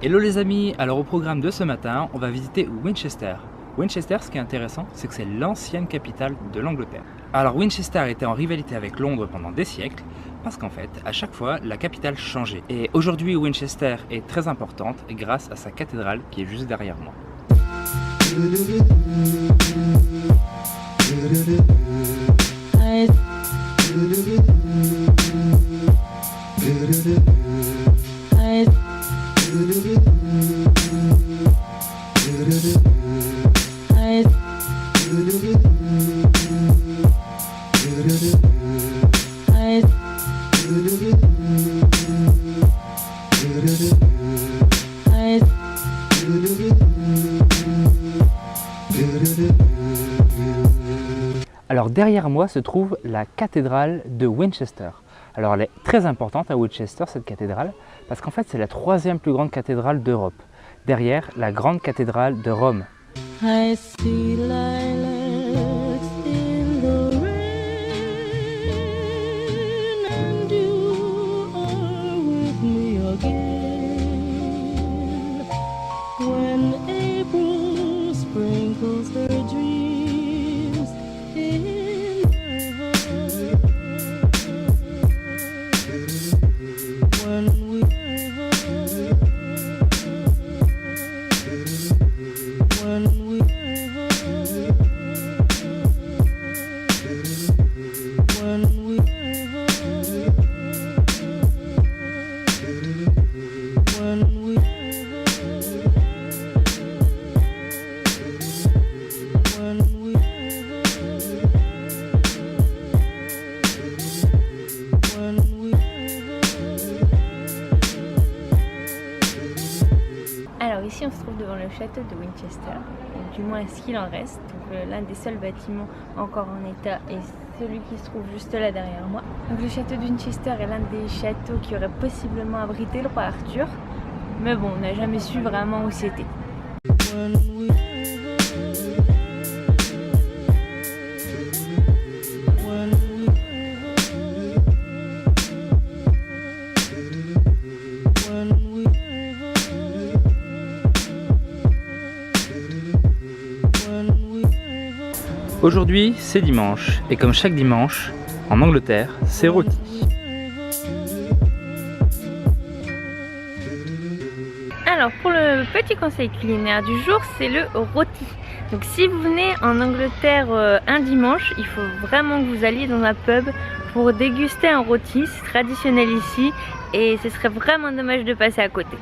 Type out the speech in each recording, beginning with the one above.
Hello les amis, alors au programme de ce matin, on va visiter Winchester. Winchester, ce qui est intéressant, c'est que c'est l'ancienne capitale de l'Angleterre. Alors Winchester était en rivalité avec Londres pendant des siècles, parce qu'en fait, à chaque fois, la capitale changeait. Et aujourd'hui, Winchester est très importante grâce à sa cathédrale qui est juste derrière moi. Alors derrière moi se trouve la cathédrale de Winchester. Alors elle est très importante à Winchester, cette cathédrale, parce qu'en fait c'est la troisième plus grande cathédrale d'Europe, derrière la grande cathédrale de Rome. I see lilacs in the rain, and you are with me again. When April sprinkles her dreams in my heart, when we are when we Alors ici on se trouve devant le château de Winchester, du moins ce qu'il en reste. Donc l'un des seuls bâtiments encore en état est celui qui se trouve juste là derrière moi. Donc le château de Winchester est l'un des châteaux qui aurait possiblement abrité le roi Arthur, mais bon, on n'a jamais su vraiment où c'était. Aujourd'hui, c'est dimanche, et comme chaque dimanche, en Angleterre, c'est rôti. Alors pour le petit conseil culinaire du jour, c'est le rôti. Donc si vous venez en Angleterre un dimanche, il faut vraiment que vous alliez dans un pub pour déguster un rôti. C'est traditionnel ici et ce serait vraiment dommage de passer à côté.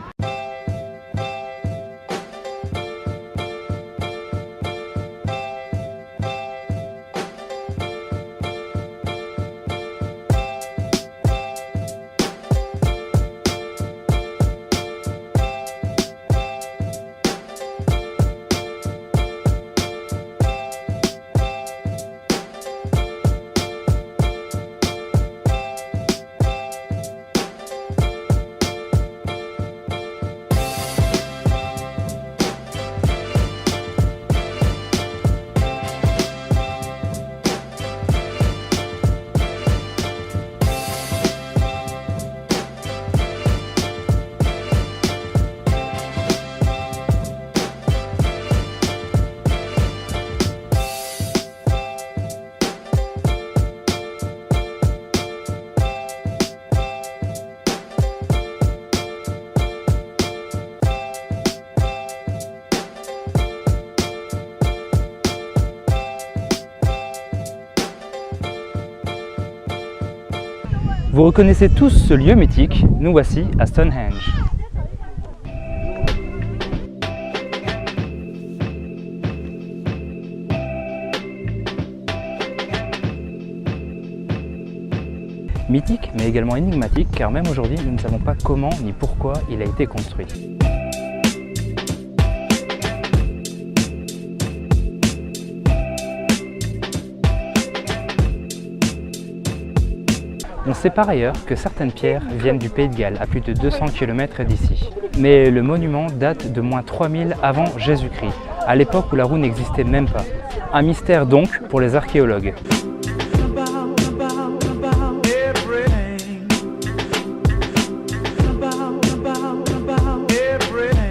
Vous reconnaissez tous ce lieu mythique, nous voici à Stonehenge. Mythique mais également énigmatique car même aujourd'hui nous ne savons pas comment ni pourquoi il a été construit. On sait par ailleurs que certaines pierres viennent du Pays de Galles, à plus de 200 km d'ici. Mais le monument date de moins 3000 avant Jésus-Christ, à l'époque où la roue n'existait même pas. Un mystère donc pour les archéologues. everything.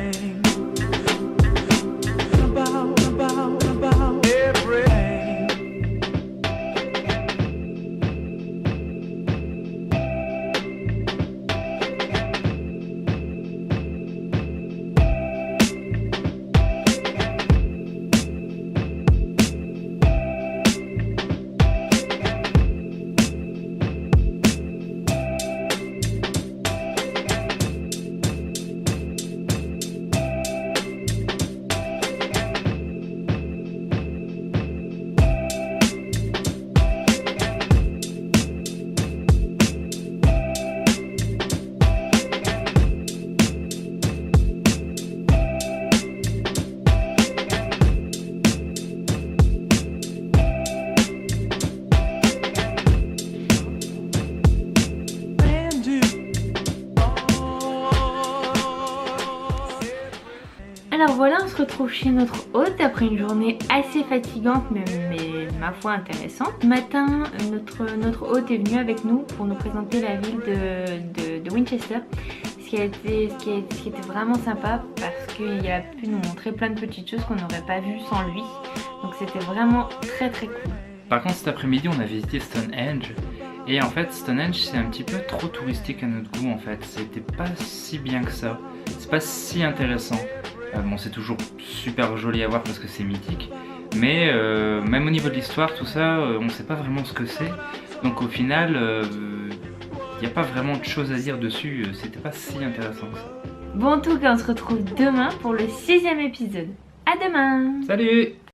Alors voilà, on se retrouve chez notre hôte après une journée assez fatigante mais ma foi intéressante. Ce matin, notre hôte est venu avec nous pour nous présenter la ville de Winchester. Ce qui était vraiment sympa parce qu'il a pu nous montrer plein de petites choses qu'on n'aurait pas vues sans lui. Donc c'était vraiment très très cool. Par contre cet après-midi on a visité Stonehenge. Et en fait Stonehenge c'est un petit peu trop touristique à notre goût en fait. C'était pas si bien que ça. C'est pas si intéressant. Bon c'est toujours super joli à voir parce que c'est mythique. Mais même au niveau de l'histoire tout ça on sait pas vraiment ce que c'est. Donc au final il n'y a pas vraiment de choses à dire dessus, c'était pas si intéressant que ça. Bon en tout cas on se retrouve demain pour le 6e épisode. À demain! Salut!